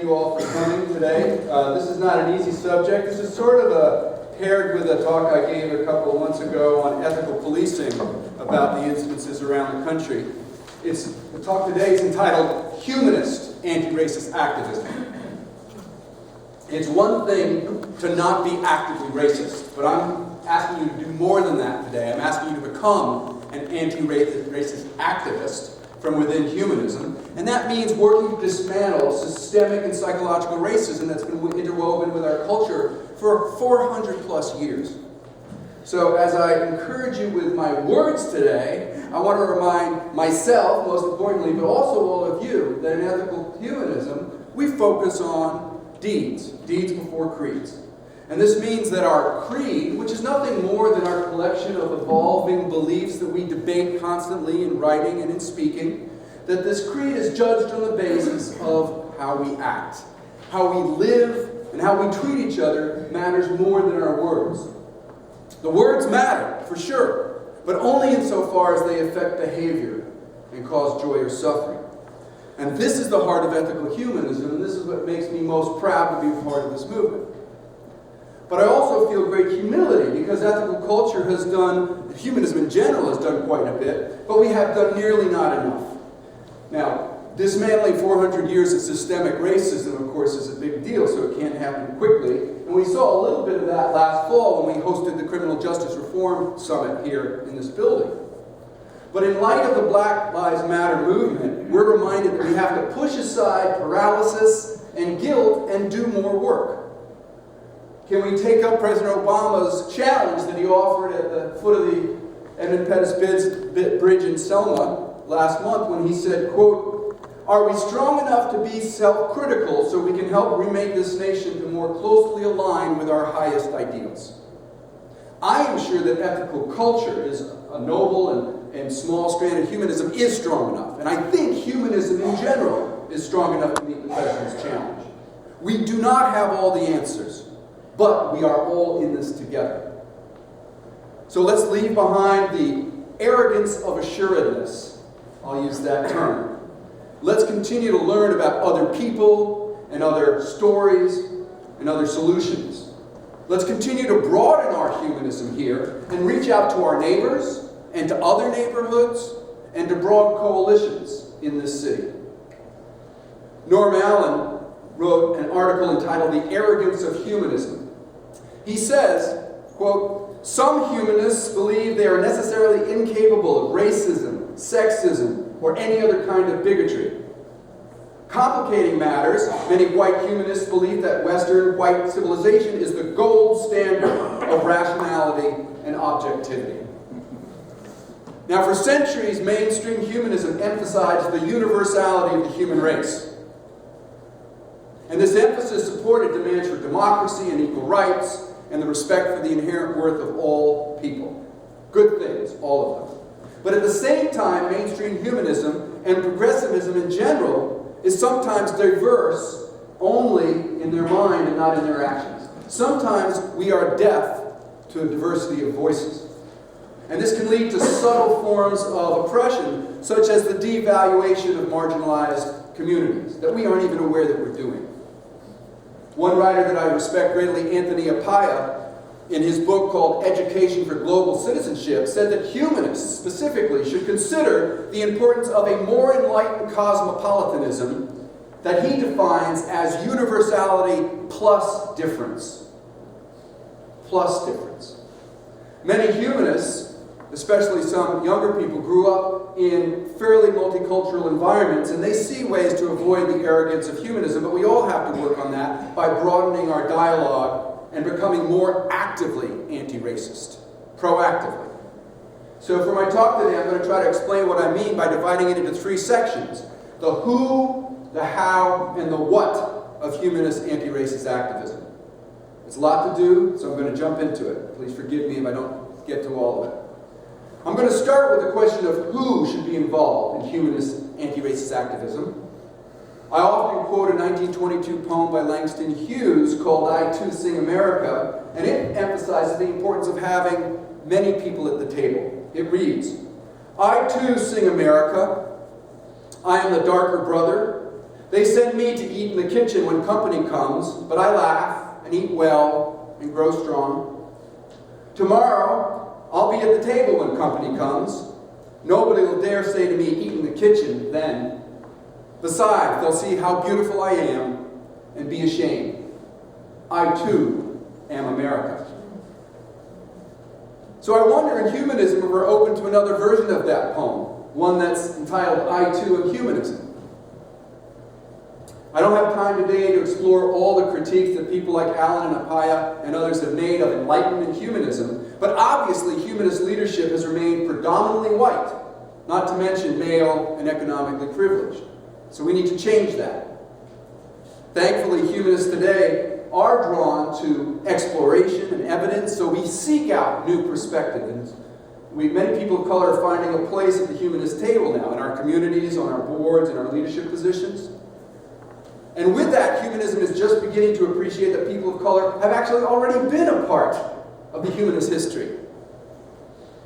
You all for coming today. This is not an easy subject. This is sort of paired with a talk I gave a couple of months ago on ethical policing about the incidences around the country. The talk today is entitled Humanist Anti-Racist Activism. It's one thing to not be actively racist, but I'm asking you to do more than that today. I'm asking you to become an anti-racist activist from within humanism, and that means working to dismantle systemic and psychological racism that's been interwoven with our culture for 400 plus years. So as I encourage you with my words today, I want to remind myself, most importantly, but also all of you, that in ethical humanism, we focus on deeds before creeds. And this means that our creed, which is nothing more than our collection of evolving beliefs that we debate constantly in writing and in speaking, that this creed is judged on the basis of how we act. How we live and how we treat each other matters more than our words. The words matter, for sure, but only insofar as they affect behavior and cause joy or suffering. And this is the heart of ethical humanism, and this is what makes me most proud to be a part of this movement. But I also feel great humility because ethical culture has done, humanism in general has done quite a bit, but we have done nearly not enough. Now, dismantling 400 years of systemic racism, of course, is a big deal, so it can't happen quickly. And we saw a little bit of that last fall when we hosted the Criminal Justice Reform Summit here in this building. But in light of the Black Lives Matter movement, we're reminded that we have to push aside paralysis and guilt and do more work. Can we take up President Obama's challenge that he offered at the foot of the Edmund Pettus Bridge in Selma last month when he said, quote, "Are we strong enough to be self-critical so we can help remake this nation to more closely align with our highest ideals?" I am sure that ethical culture is a noble and small-stranded humanism is strong enough. And I think humanism in general is strong enough to meet the president's challenge. We do not have all the answers, but we are all in this together. So let's leave behind the arrogance of assuredness. I'll use that term. Let's continue to learn about other people and other stories and other solutions. Let's continue to broaden our humanism here and reach out to our neighbors and to other neighborhoods and to broad coalitions in this city. Norm Allen wrote an article entitled "The Arrogance of Humanism." He says, quote, "Some humanists believe they are necessarily incapable of racism, sexism, or any other kind of bigotry. Complicating matters, many white humanists believe that Western white civilization is the gold standard of rationality and objectivity." Now, for centuries, mainstream humanism emphasized the universality of the human race. And this emphasis supported demands for democracy and equal rights and the respect for the inherent worth of all people. Good things, all of them. But at the same time, mainstream humanism and progressivism in general is sometimes diverse only in their mind and not in their actions. Sometimes we are deaf to a diversity of voices. And this can lead to subtle forms of oppression, such as the devaluation of marginalized communities that we aren't even aware that we're doing. One writer that I respect greatly, Anthony Appiah, in his book called Education for Global Citizenship, said that humanists specifically should consider the importance of a more enlightened cosmopolitanism that he defines as universality plus difference. Plus difference. Many humanists, especially some younger people, grew up in fairly multicultural environments, and they see ways to avoid the arrogance of humanism, but we all have to work on that by broadening our dialogue and becoming more actively anti-racist, proactively. So for my talk today, I'm going to try to explain what I mean by dividing it into three sections: the who, the how, and the what of humanist anti-racist activism. It's a lot to do, so I'm going to jump into it. Please forgive me if I don't get to all of it. I'm going to start with the question of who should be involved in humanist anti-racist activism. I often quote a 1922 poem by Langston Hughes called "I Too Sing America," and it emphasizes the importance of having many people at the table. It reads, "I too sing America. I am the darker brother, They send me to eat in the kitchen when company comes, but I laugh and eat well and grow strong. Tomorrow, I'll be at the table when company comes. Nobody will dare say to me, eat in the kitchen then. Besides, they'll see how beautiful I am and be ashamed. I too am America. So I wonder in humanism if we're open to another version of that poem, one that's entitled I Too Am Humanism. I don't have time today to explore all the critiques that people like Allen and Appiah and others have made of Enlightenment humanism, but obviously humanist leadership has remained predominantly white, not to mention male and economically privileged. So we need to change that. Thankfully, humanists today are drawn to exploration and evidence, so we seek out new perspectives. Many people of color are finding a place at the humanist table now, in our communities, on our boards, in our leadership positions. And with that, humanism is just beginning to appreciate that people of color have actually already been a part of the humanist history.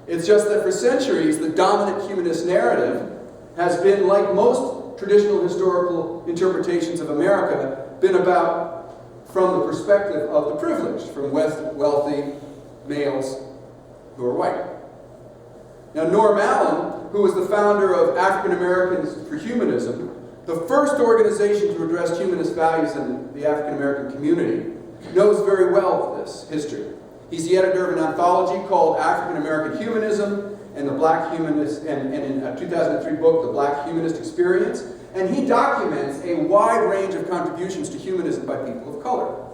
It's just that for centuries, the dominant humanist narrative has been, like most traditional historical interpretations of America, been about from the perspective of the privileged, from wealthy males who are white. Now, Norm Allen, who was the founder of African Americans for Humanism, the first organization to address humanist values in the African American community, knows very well this history. He's the editor of an anthology called African American Humanism and the Black Humanist, and in a 2003 book, The Black Humanist Experience, and he documents a wide range of contributions to humanism by people of color.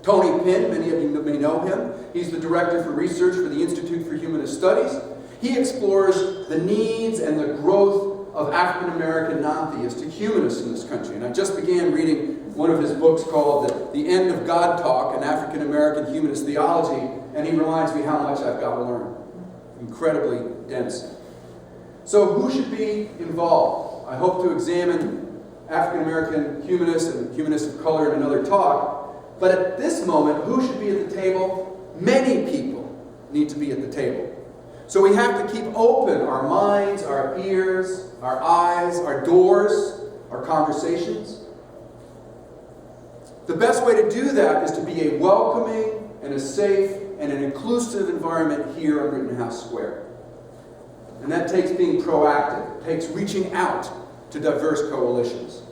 Tony Pinn, many of you may know him, he's the director for research for the Institute for Humanist Studies. He explores the needs and the growth of African American non-theistic humanists in this country. And I just began reading one of his books called The End of God Talk, an African American Humanist Theology, and he reminds me how much I've got to learn. Incredibly dense. So who should be involved? I hope to examine African American humanists and humanists of color in another talk, but at this moment, who should be at the table? Many people need to be at the table. So we have to keep open our minds, our ears, our eyes, our doors, our conversations. The best way to do that is to be a welcoming and a safe and an inclusive environment here on Rittenhouse Square. And that takes being proactive. It takes reaching out to diverse coalitions.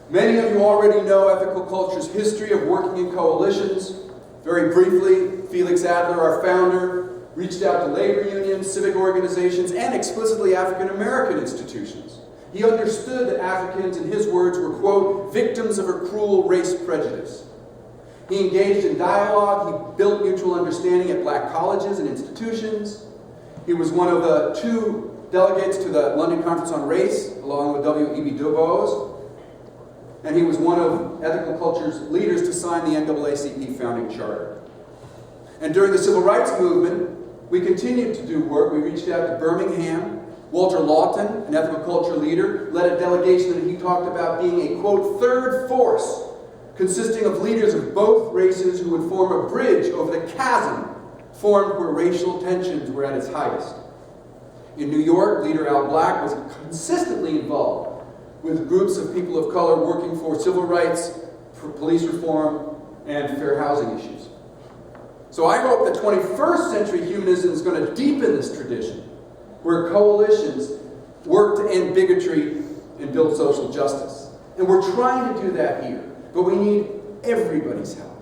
Many of you already know ethical culture's history of working in coalitions. Very briefly, Felix Adler, our founder, reached out to labor unions, civic organizations, and explicitly African American institutions. He understood that Africans, in his words, were, quote, victims of a cruel race prejudice. He engaged in dialogue. He built mutual understanding at black colleges and institutions. He was one of the 2 delegates to the London Conference on Race, along with W.E.B. Du Bois. And he was one of ethical culture's leaders to sign the NAACP founding charter. And during the Civil Rights Movement, we continued to do work. We reached out to Birmingham. Walter Lawton, an ethical culture leader, led a delegation that he talked about being a, quote, third force, consisting of leaders of both races who would form a bridge over the chasm formed where racial tensions were at its highest. In New York, leader Al Black was consistently involved with groups of people of color working for civil rights, for police reform, and fair housing issues. So I hope that 21st century humanism is going to deepen this tradition, where coalitions work to end bigotry and build social justice. And we're trying to do that here, but we need everybody's help.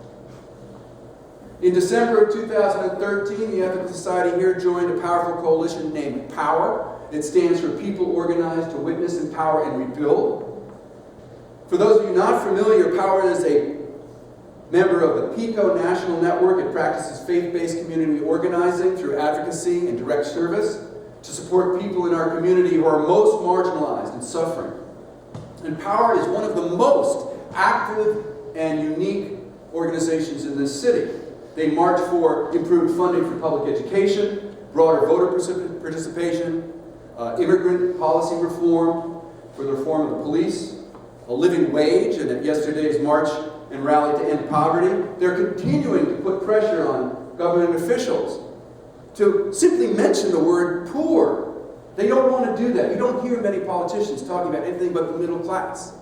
In December of 2013, the Ethical Society here joined a powerful coalition named POWER. It stands for People Organized to Witness, Empower, and Rebuild. For those of you not familiar, POWER is a member of the PICO National Network. It practices faith-based community organizing through advocacy and direct service to support people in our community who are most marginalized and suffering. And POWER is one of the most active and unique organizations in this city. They march for improved funding for public education, broader voter participation, immigrant policy reform, for the reform of the police, a living wage, and at yesterday's march and rally to end poverty. They're continuing to put pressure on government officials to simply mention the word poor They don't want to do that. You don't hear many politicians talking about anything but the middle class.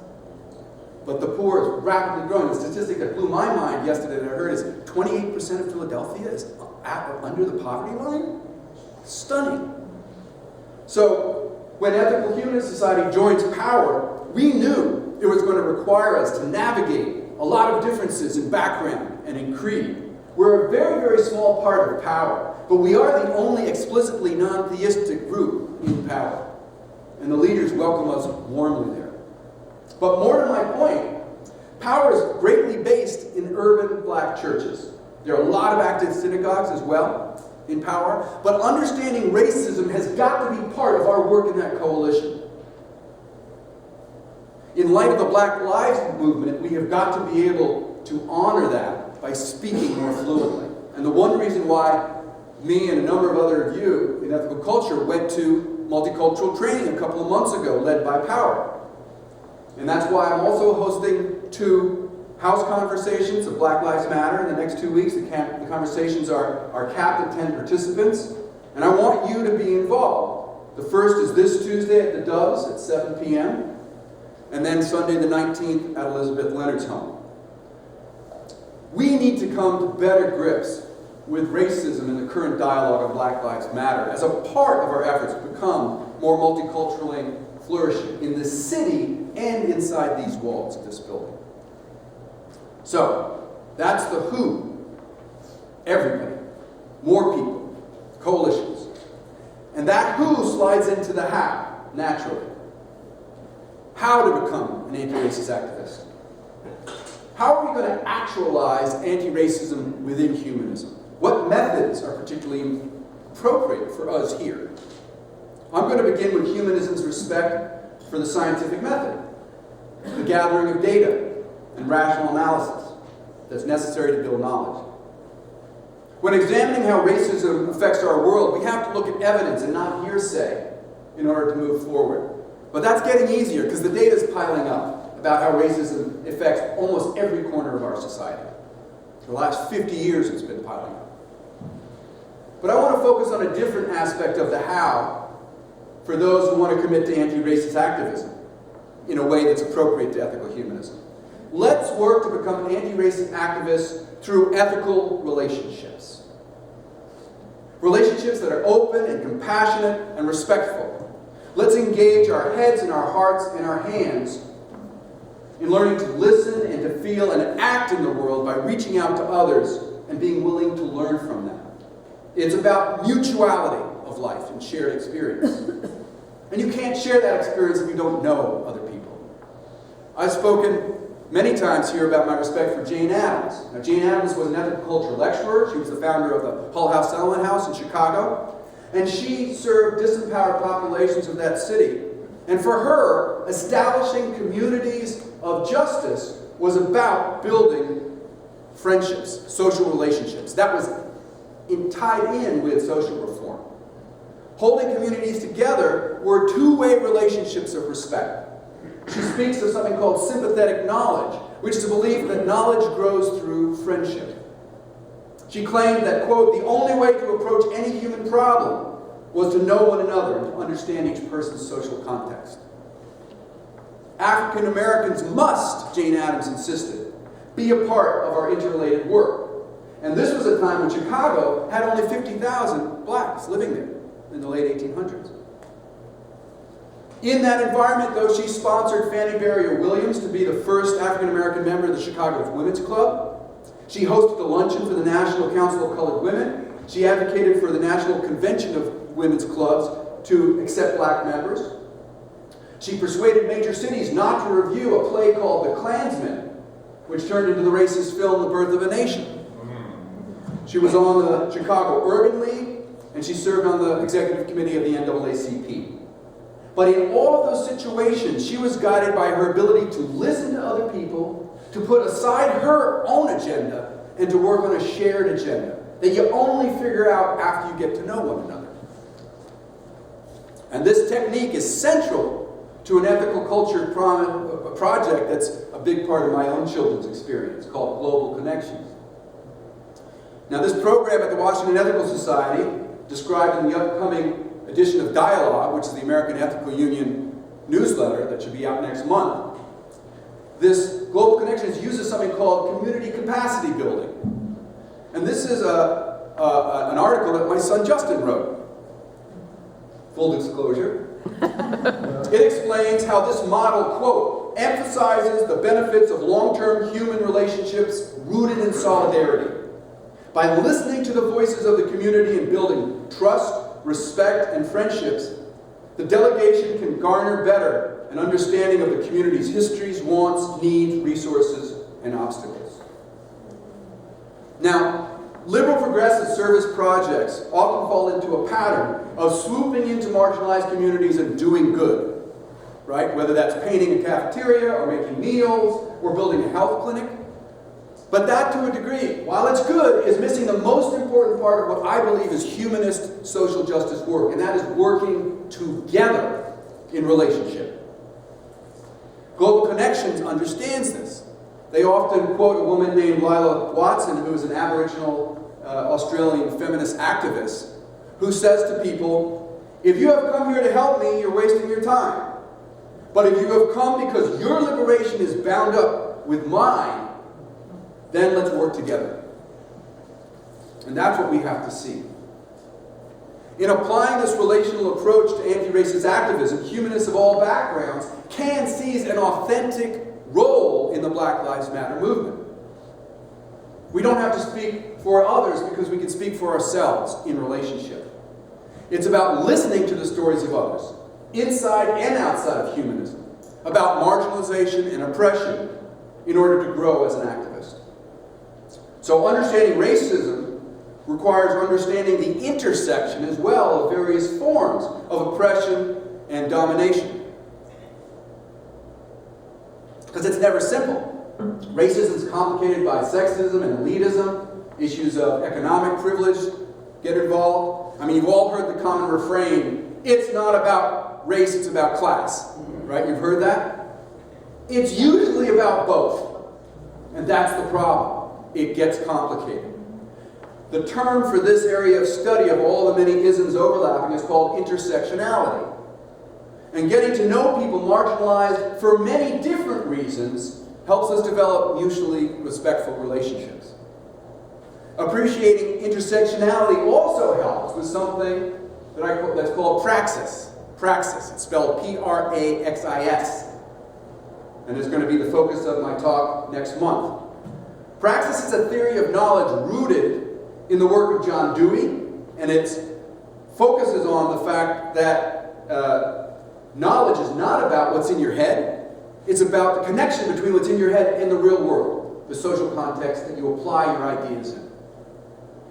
But the poor is rapidly growing. The statistic that blew my mind yesterday that I heard is 28% of Philadelphia is under the poverty line. Stunning. So when Ethical Humanist Society joins power, we knew it was going to require us to navigate a lot of differences in background and in creed. We're a very, very small part of power, but we are the only explicitly non-theistic group in power. And the leaders welcome us warmly there. But more to my point, power is greatly based in urban black churches. There are a lot of active synagogues as well in power, but understanding racism has got to be part of our work in that coalition. In light of the Black Lives Movement, we have got to be able to honor that by speaking more fluently. And the one reason why me and a number of other of you in ethical culture went to multicultural training a couple of months ago, led by Power. And that's why I'm also hosting 2 house conversations of Black Lives Matter in the next 2 weeks. The conversations are capped at 10 participants. And I want you to be involved. The first is this Tuesday at the Doves at 7 p.m. And then Sunday the 19th at Elizabeth Leonard's home. We need to come to better grips with racism in the current dialogue of Black Lives Matter as a part of our efforts to become more multiculturally flourishing in the city and inside these walls of this building. So, that's the who. Everybody. More people. Coalitions. And that who slides into the how, naturally. How to become an anti-racist activist. How are we going to actualize anti-racism within humanism? What methods are particularly appropriate for us here? I'm going to begin with humanism's respect for the scientific method, the gathering of data and rational analysis that's necessary to build knowledge. When examining how racism affects our world, we have to look at evidence and not hearsay in order to move forward. But that's getting easier because the data is piling up about how racism affects almost every corner of our society. For the last 50 years it's been piling up. But I want to focus on a different aspect of the how for those who want to commit to anti-racist activism in a way that's appropriate to ethical humanism. Let's work to become anti-racist activists through ethical relationships. Relationships that are open and compassionate and respectful. Let's engage our heads and our hearts and our hands in learning to listen and to feel and act in the world by reaching out to others and being willing to learn from them. It's about mutuality of life and shared experience. And you can't share that experience if you don't know other people. I've spoken many times here about my respect for Jane Addams. Now, Jane Addams was an ethical culture lecturer. She was the founder of the Hull House Settlement House in Chicago. And she served disempowered populations of that city. And for her, establishing communities of justice was about building friendships, social relationships. That was tied in with social reform. Holding communities together were two-way relationships of respect. She speaks of something called sympathetic knowledge, which is a belief that knowledge grows through friendship. She claimed that, quote, the only way to approach any human problem was to know one another and to understand each person's social context. African Americans must, Jane Addams insisted, be a part of our interrelated work. And this was a time when Chicago had only 50,000 blacks living there in the late 1800s. In that environment, though, she sponsored Fannie Barrier Williams to be the first African American member of the Chicago Women's Club. She hosted a luncheon for the National Council of Colored Women. She advocated for the National Convention of Women's Clubs to accept black members. She persuaded major cities not to review a play called The Klansman, which turned into the racist film The Birth of a Nation. She was on the Chicago Urban League, and she served on the executive committee of the NAACP. But in all of those situations, she was guided by her ability to listen to other people, to put aside her own agenda, and to work on a shared agenda that you only figure out after you get to know one another. And this technique is central to an ethical culture project that's a big part of my own children's experience, called Global Connections. Now, this program at the Washington Ethical Society, described in the upcoming edition of Dialogue, which is the American Ethical Union newsletter that should be out next month, this Global Connections uses something called community capacity building. And this is an article that my son Justin wrote. Full disclosure. It explains how this model, quote, emphasizes the benefits of long-term human relationships rooted in solidarity. By listening to the voices of the community and building trust, respect, and friendships, the delegation can garner better an understanding of the community's histories, wants, needs, resources, and obstacles. Now, liberal progressive service projects often fall into a pattern of swooping into marginalized communities and doing good, right? Whether that's painting a cafeteria or making meals or building a health clinic. But that, to a degree, while it's good, is missing the most important part of what I believe is humanist social justice work, and that is working together in relationship. Global Connections understands this. They often quote a woman named Lila Watson, who is an Aboriginal Australian feminist activist, who says to people, if you have come here to help me, you're wasting your time. But if you have come because your liberation is bound up with mine, then let's work together. And that's what we have to see. In applying this relational approach to anti-racist activism, humanists of all backgrounds can seize an authentic role in the Black Lives Matter movement. We don't have to speak for others because we can speak for ourselves in relationship. It's about listening to the stories of others, inside and outside of humanism, about marginalization and oppression in order to grow as an activist. So understanding racism requires understanding the intersection as well of various forms of oppression and domination. Because it's never simple. Racism is complicated by sexism and elitism. Issues of economic privilege get involved. I mean, you've all heard the common refrain, it's not about race, it's about class. Right? You've heard that? It's usually about both. And that's the problem. It gets complicated. The term for this area of study of all the many isms overlapping is called intersectionality. And getting to know people marginalized for many different reasons helps us develop mutually respectful relationships. Appreciating intersectionality also helps with something that's called praxis. Praxis, it's spelled P-R-A-X-I-S. And it's going to be the focus of my talk next month. Praxis is a theory of knowledge rooted in the work of John Dewey, and it focuses on the fact that knowledge is not about what's in your head. It's about the connection between what's in your head and the real world, the social context that you apply your ideas in.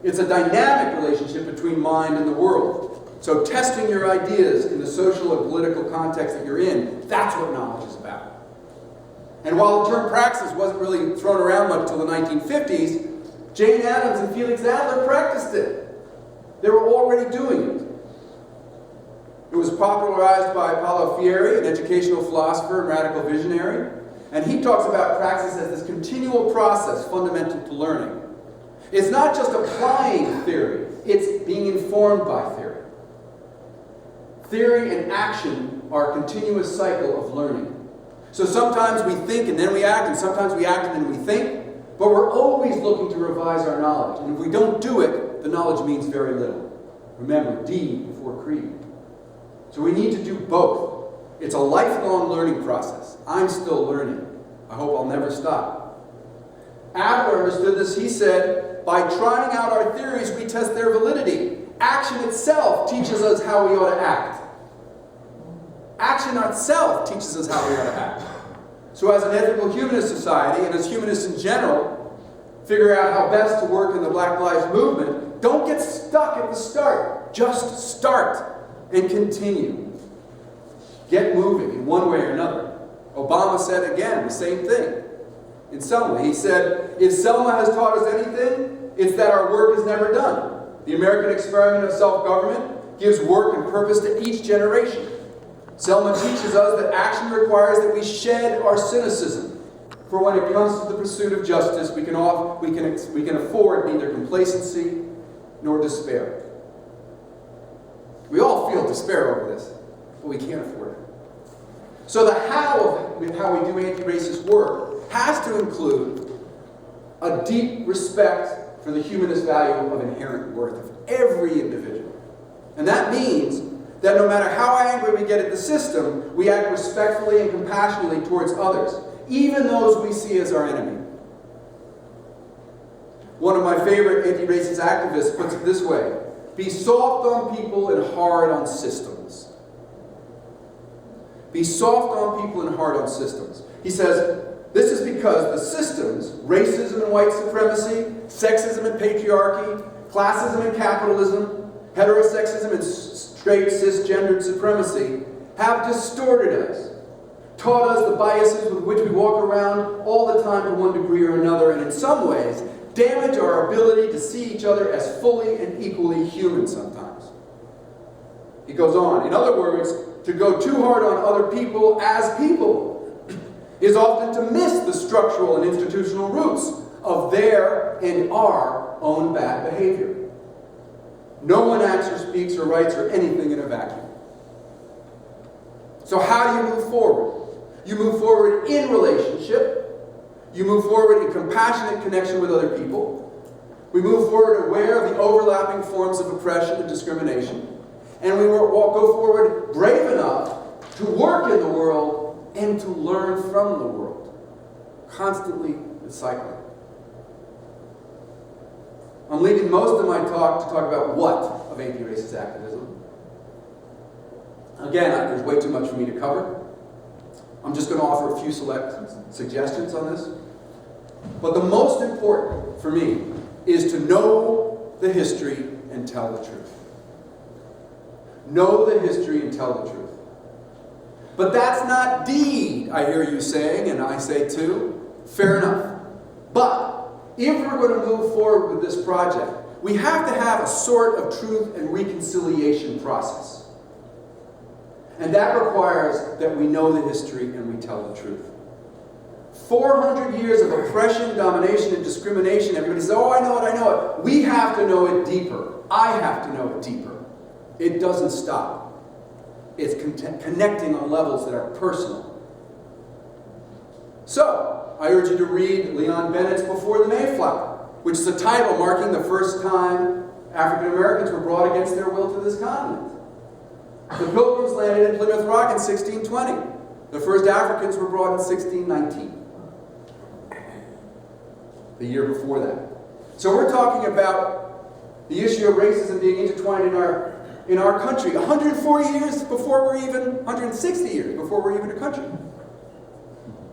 It's a dynamic relationship between mind and the world. So testing your ideas in the social and political context that you're in, that's what knowledge is about. And while the term praxis wasn't really thrown around much until the 1950s, Jane Addams and Felix Adler practiced it. They were already doing it. It was popularized by Paulo Freire, an educational philosopher and radical visionary, and he talks about praxis as this continual process fundamental to learning. It's not just applying theory, it's being informed by theory. Theory and action are a continuous cycle of learning. So sometimes we think and then we act, and sometimes we act and then we think, but we're always looking to revise our knowledge. And if we don't do it, the knowledge means very little. Remember, D before creed. So we need to do both. It's a lifelong learning process. I'm still learning. I hope I'll never stop. Adler understood this. He said, by trying out our theories, we test their validity. Action itself teaches us how we ought to act. Action itself teaches us how we ought to act. So as an ethical humanist society, and as humanists in general, figure out how best to work in the Black Lives Movement, don't get stuck at the start. Just start and continue. Get moving in one way or another. Obama said again the same thing. In some way, he said, if Selma has taught us anything, it's that our work is never done. The American experiment of self-government gives work and purpose to each generation. Selma teaches us that action requires that we shed our cynicism. For when it comes to the pursuit of justice, we can afford neither complacency nor despair. We all feel despair over this, but we can't afford it. So the how of how we do anti-racist work has to include a deep respect for the humanist value of inherent worth of every individual. And that means that no matter how angry we get at the system, we act respectfully and compassionately towards others, even those we see as our enemy. One of my favorite anti-racist activists puts it this way: be soft on people and hard on systems. Be soft on people and hard on systems. He says, this is because the systems, racism and white supremacy, sexism and patriarchy, classism and capitalism, heterosexism and straight cisgendered supremacy, have distorted us, taught us the biases with which we walk around all the time to one degree or another, and in some ways, damage our ability to see each other as fully and equally human sometimes. He goes on, in other words, to go too hard on other people as people is often to miss the structural and institutional roots of their and our own bad behavior. No one acts or speaks or writes or anything in a vacuum. So how do you move forward? You move forward in relationship. You move forward in compassionate connection with other people. We move forward aware of the overlapping forms of oppression and discrimination. And we go forward brave enough to work in the world and to learn from the world. Constantly recycling. I'm leaving most of my talk to talk about what of anti-racist activism. Again, there's way too much for me to cover. I'm just going to offer a few select suggestions on this. But the most important for me is to know the history and tell the truth. Know the history and tell the truth. But that's not deed, I hear you saying, and I say too. Fair enough. But if we're going to move forward with this project, we have to have a sort of truth and reconciliation process. And that requires that we know the history and we tell the truth. 400 years of oppression, domination, and discrimination. Everybody says, oh, I know it, I know it. We have to know it deeper. I have to know it deeper. It doesn't stop. It's connecting on levels that are personal. So, I urge you to read Leon Bennett's Before the Mayflower, which is a title marking the first time African Americans were brought against their will to this continent. The Pilgrims landed in Plymouth Rock in 1620. The first Africans were brought in 1619. The year before that. So we're talking about the issue of racism being intertwined in our country 140 years before we're even, 160 years before we're even a country.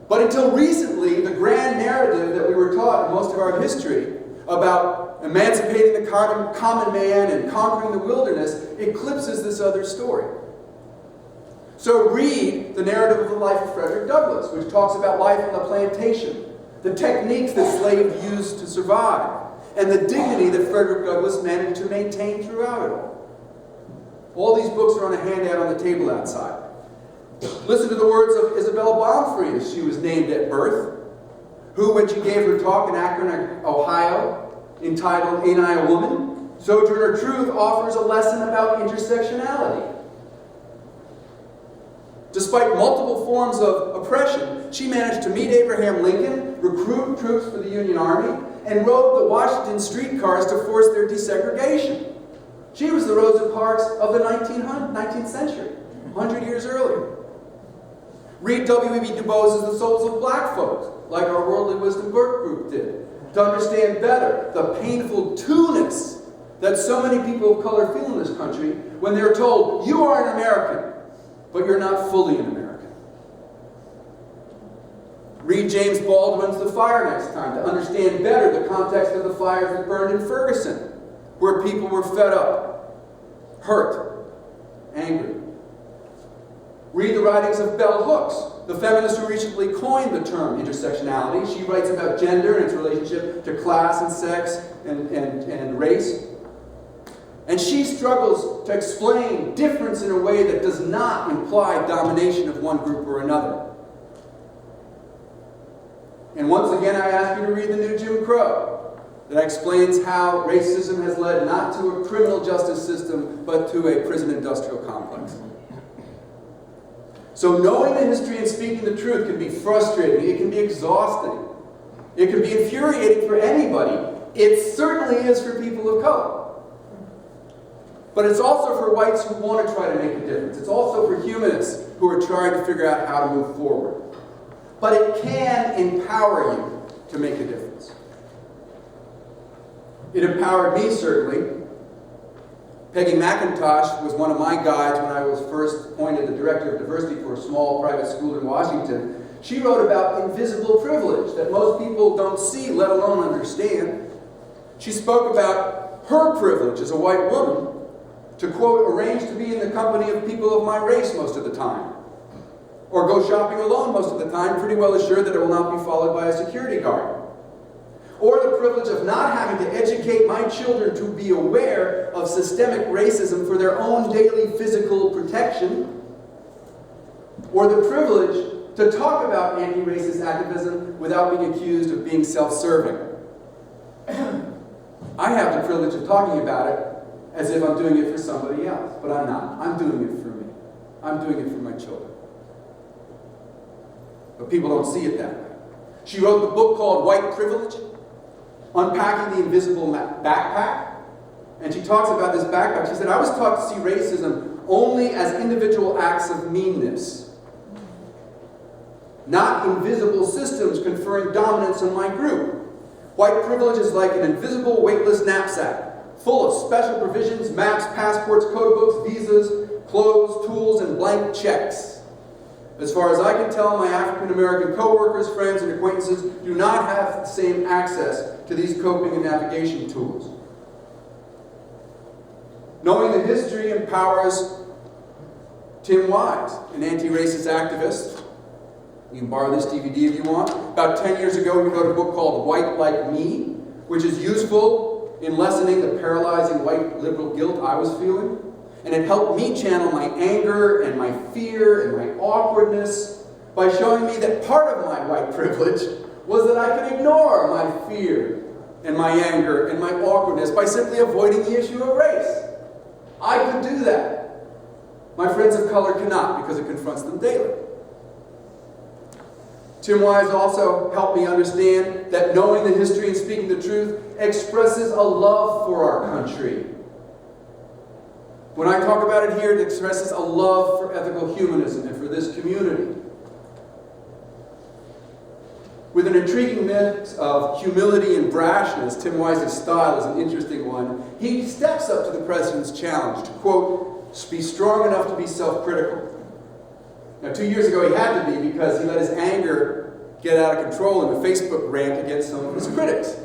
But until recently, the grand narrative that we were taught in most of our history about emancipating the common man and conquering the wilderness eclipses this other story. So read the narrative of the life of Frederick Douglass, which talks about life on the plantation, the techniques that slaves used to survive, and the dignity that Frederick Douglass managed to maintain throughout it all. All these books are on a handout on the table outside. Listen to the words of Isabel Baumfried, as she was named at birth, who, when she gave her talk in Akron, Ohio, entitled Ain't I a Woman?, Sojourner Truth offers a lesson about intersectionality. Despite multiple forms of oppression, she managed to meet Abraham Lincoln, recruit troops for the Union Army, and rode the Washington streetcars to force their desegregation. She was the Rosa Parks of the 19th century, 100 years earlier. Read W.E.B. Du Bois' The Souls of Black Folks, like our Worldly Wisdom Book Group did, to understand better the painful two-ness that so many people of color feel in this country when they're told, you are an American, but you're not fully an American. Read James Baldwin's The Fire next time to understand better the context of the fires that burned in Ferguson, where people were fed up, hurt, angry. Read the writings of Bell Hooks, the feminist who recently coined the term intersectionality. She writes about gender and its relationship to class and sex and race. And she struggles to explain difference in a way that does not imply domination of one group or another. And once again, I ask you to read The New Jim Crow, that explains how racism has led not to a criminal justice system, but to a prison industrial complex. So knowing the history and speaking the truth can be frustrating, it can be exhausting, it can be infuriating for anybody. It certainly is for people of color. But it's also for whites who want to try to make a difference. It's also for humanists who are trying to figure out how to move forward. But it can empower you to make a difference. It empowered me, certainly. Peggy McIntosh was one of my guides when I was first appointed the director of diversity for a small private school in Washington. She wrote about invisible privilege that most people don't see, let alone understand. She spoke about her privilege as a white woman to, quote, arrange to be in the company of people of my race most of the time, or go shopping alone most of the time, pretty well assured that it will not be followed by a security guard. Or the privilege of not having to educate my children to be aware of systemic racism for their own daily physical protection. Or the privilege to talk about anti-racist activism without being accused of being self-serving. I have the privilege of talking about it as if I'm doing it for somebody else, but I'm not. I'm doing it for me. I'm doing it for my children. But people don't see it that way. She wrote the book called White Privilege, Unpacking the Invisible Backpack. And she talks about this backpack. She said, I was taught to see racism only as individual acts of meanness, not invisible systems conferring dominance on my group. White privilege is like an invisible, weightless knapsack, full of special provisions, maps, passports, code books, visas, clothes, tools, and blank checks. As far as I can tell, my African-American co-workers, friends, and acquaintances do not have the same access to these coping and navigation tools. Knowing the history empowers Tim Wise, an anti-racist activist. You can borrow this DVD if you want. About 10 years ago, he wrote a book called White Like Me, which is useful in lessening the paralyzing white liberal guilt I was feeling. And it helped me channel my anger and my fear and my awkwardness by showing me that part of my white privilege was that I could ignore my fear and my anger and my awkwardness by simply avoiding the issue of race. I could do that. My friends of color cannot because it confronts them daily. Tim Wise also helped me understand that knowing the history and speaking the truth expresses a love for our country. When I talk about it here, it expresses a love for ethical humanism and for this community. With an intriguing mix of humility and brashness, Tim Wise's style is an interesting one. He steps up to the president's challenge to, quote, be strong enough to be self-critical. Now, 2 years ago he had to be because he let his anger get out of control in a Facebook rant against some of his critics.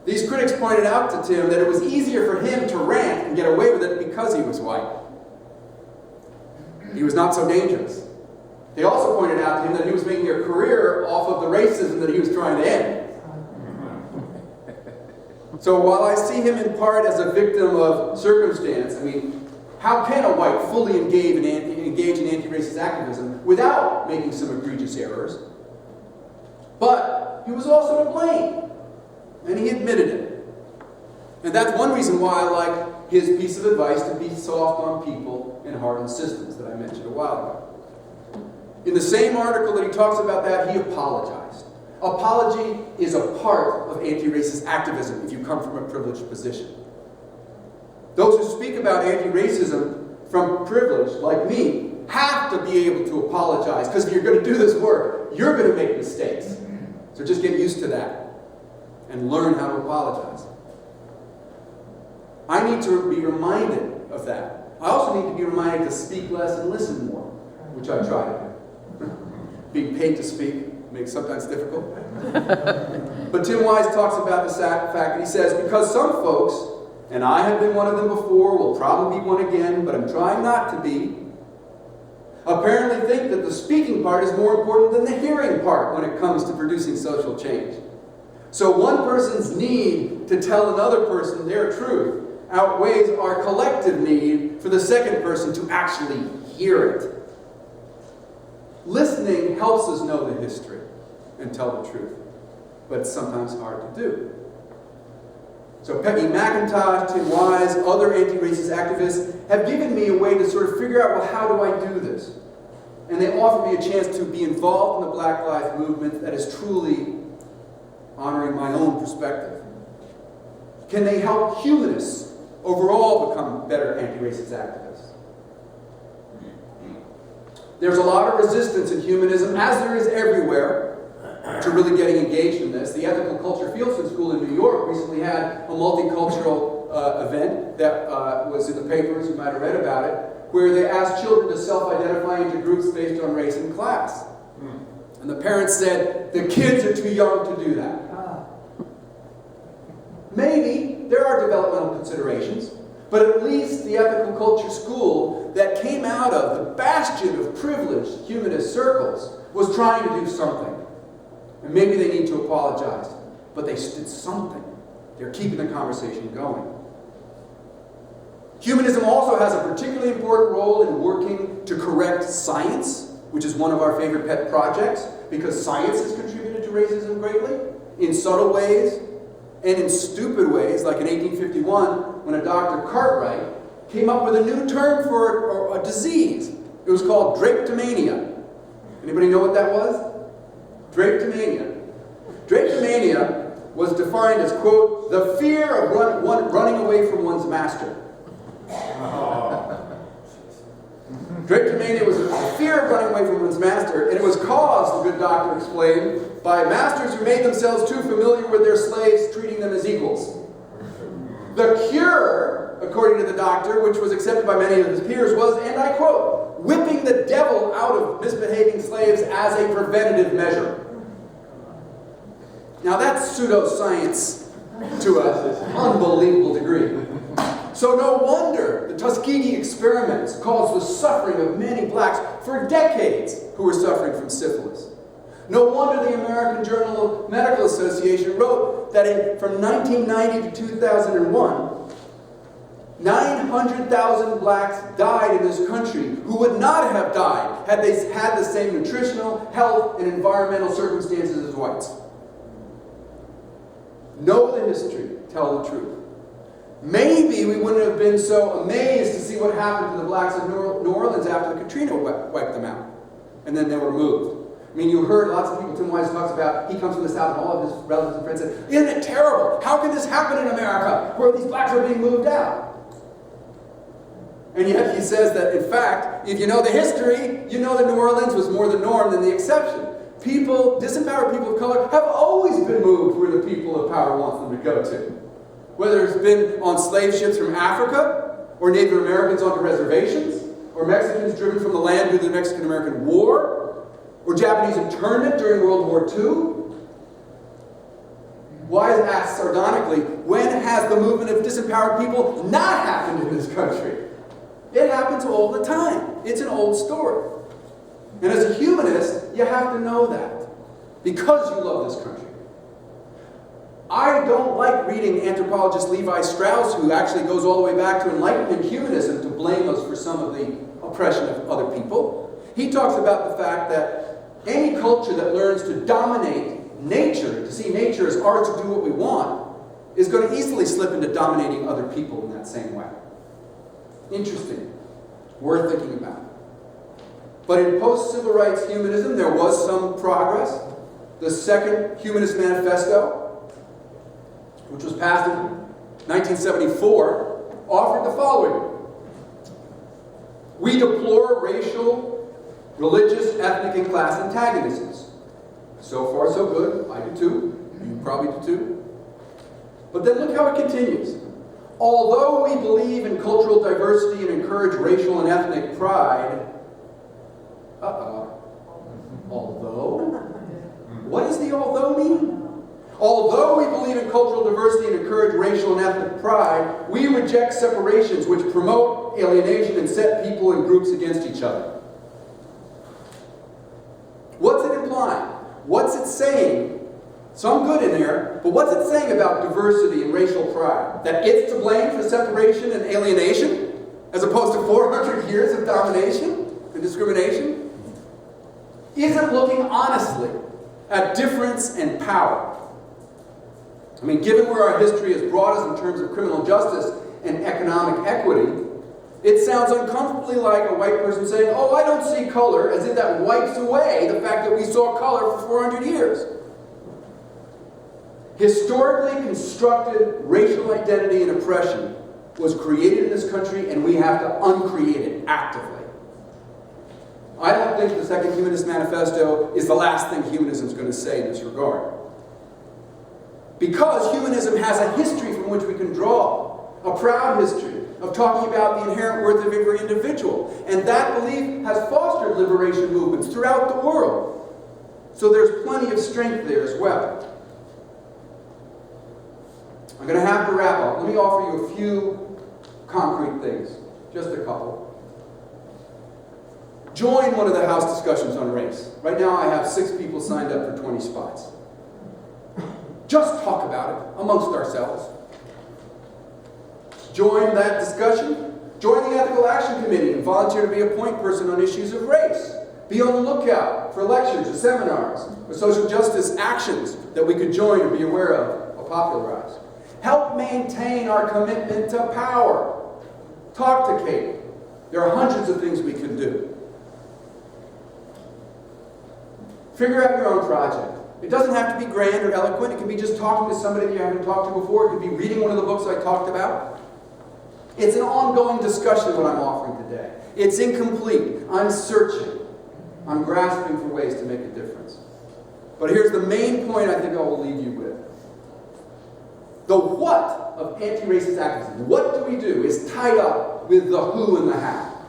These critics pointed out to Tim that it was easier for him to rant and get away with it because he was white. He was not so dangerous. They also pointed out to him that he was making a career off of the racism that he was trying to end. So while I see him in part as a victim of circumstance, I mean, how can a white fully engage in anti-racist activism without making some egregious errors? But he was also to blame, and he admitted it. And that's one reason why I like his piece of advice to be soft on people and hard on systems that I mentioned a while ago. In the same article that he talks about that, he apologized. Apology is a part of anti-racist activism if you come from a privileged position. Those who speak about anti-racism from privilege, like me, have to be able to apologize, because if you're going to do this work, you're going to make mistakes. So just get used to that and learn how to apologize. I need to be reminded of that. I also need to be reminded to speak less and listen more, which I try to do. Being paid to speak makes it sometimes difficult. But Tim Wise talks about the fact that he says, because some folks, and I have been one of them before, will probably be one again, but I'm trying not to be, apparently think that the speaking part is more important than the hearing part when it comes to producing social change. So one person's need to tell another person their truth outweighs our collective need for the second person to actually hear it. Listening helps us know the history and tell the truth, but it's sometimes hard to do. So Peggy McIntosh, Tim Wise, other anti-racist activists have given me a way to sort of figure out, well, how do I do this? And they offer me a chance to be involved in the Black Lives Movement that is truly honoring my own perspective. Can they help humanists overall become better anti-racist activists? There's a lot of resistance in humanism, as there is everywhere, to really getting engaged in this. The Ethical Culture Fieldson School in New York recently had a multicultural event that was in the papers, you might have read about it, where they asked children to self-identify into groups based on race and class. And the parents said, the kids are too young to do that. Maybe there are developmental considerations, but at least the Ethical Culture School that came out of the bastion of privileged humanist circles was trying to do something. And maybe they need to apologize, but they did something. They're keeping the conversation going. Humanism also has a particularly important role in working to correct science, which is one of our favorite pet projects, because science has contributed to racism greatly, in subtle ways, and in stupid ways, like in 1851, when a Dr. Cartwright came up with a new term for a disease. It was called drapetomania. Anybody know what that was? Drapetomania. Drapetomania was defined as, quote, the fear of running away from one's master. Drapetomania was the fear of running away from one's master, and it was caused, the good doctor explained, by masters who made themselves too familiar with their slaves, treating them as equals. The cure, according to the doctor, which was accepted by many of his peers, was, and I quote, whipping the devil out of misbehaving slaves as a preventative measure. Now that's pseudoscience to an unbelievable degree. So no wonder the Tuskegee experiments caused the suffering of many blacks for decades who were suffering from syphilis. No wonder the American Journal of Medical Association wrote that from 1990 to 2001, 900,000 blacks died in this country who would not have died had they had the same nutritional, health, and environmental circumstances as whites. Know the history, tell the truth. Maybe we wouldn't have been so amazed to see what happened to the blacks in New Orleans after the Katrina wiped them out. And then they were moved. I mean, you heard lots of people, Tim Wise talks about, he comes from the South and all of his relatives and friends said, isn't it terrible? How can this happen in America where these blacks are being moved out? And yet he says that, in fact, if you know the history, you know that New Orleans was more the norm than the exception. People, disempowered people of color, have always been moved where the people of power want them to go to. Whether it's been on slave ships from Africa, or Native Americans onto reservations, or Mexicans driven from the land due to the Mexican-American War, or Japanese internment during World War II. Wise asks sardonically, when has the movement of disempowered people not happened in this country? It happens all the time. It's an old story. And as a humanist, you have to know that, because you love this country. I don't like reading anthropologist Levi Strauss, who actually goes all the way back to Enlightenment humanism to blame us for some of the oppression of other people. He talks about the fact that any culture that learns to dominate nature, to see nature as ours to do what we want, is going to easily slip into dominating other people in that same way. Interesting. Worth thinking about. But in post-civil rights humanism, there was some progress. The Second Humanist Manifesto, which was passed in 1974, offered the following. We deplore racial, religious, ethnic, and class antagonisms. So far, so good. I do too. You probably do too. But then look how it continues. Although we believe in cultural diversity and encourage racial and ethnic pride, although? What does the although mean? Although we believe in cultural diversity and encourage racial and ethnic pride, we reject separations which promote alienation and set people and groups against each other. What's it implying? What's it saying? Some good in there, but what's it saying about diversity and racial pride? That it's to blame for separation and alienation, as opposed to 400 years of domination and discrimination? Is it looking honestly at difference and power? I mean, given where our history has brought us in terms of criminal justice and economic equity, it sounds uncomfortably like a white person saying, oh, I don't see color, as if that wipes away the fact that we saw color for 400 years. Historically constructed racial identity and oppression was created in this country, and we have to uncreate it actively. I don't think the Second Humanist Manifesto is the last thing humanism is going to say in this regard. Because humanism has a history from which we can draw, a proud history of talking about the inherent worth of every individual. And that belief has fostered liberation movements throughout the world. So there's plenty of strength there as well. I'm going to have to wrap up. Let me offer you a few concrete things, just a couple. Join one of the House discussions on race. Right now I have 6 people signed up for 20 spots. Just talk about it amongst ourselves. Join that discussion. Join the Ethical Action Committee and volunteer to be a point person on issues of race. Be on the lookout for lectures or seminars or social justice actions that we could join or be aware of or popularize. Help maintain our commitment to power. Talk to Kate. There are hundreds of things we can do. Figure out your own project. It doesn't have to be grand or eloquent. It can be just talking to somebody that you haven't talked to before. It could be reading one of the books I talked about. It's an ongoing discussion what I'm offering today. It's incomplete. I'm searching. I'm grasping for ways to make a difference. But here's the main point I think I will leave you with. The what of anti-racist activism, what do we do, is tied up with the who and the how.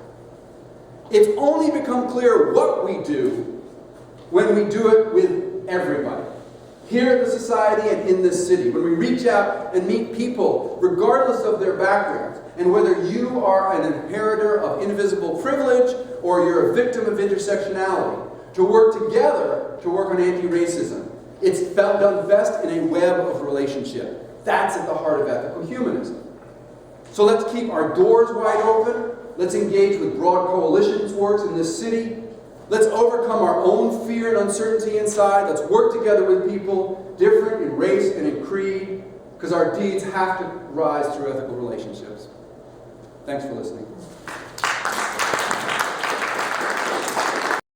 It's only become clear what we do when we do it with everybody. Here at the Society and in this city, when we reach out and meet people, regardless of their backgrounds, and whether you are an inheritor of invisible privilege or you're a victim of intersectionality, to work together to work on anti-racism. It's done best in a web of relationship. That's at the heart of ethical humanism. So let's keep our doors wide open. Let's engage with broad coalitions works in this city. Let's overcome our own fear and uncertainty inside. Let's work together with people different in race and in creed, because our deeds have to rise through ethical relationships. Thanks for listening.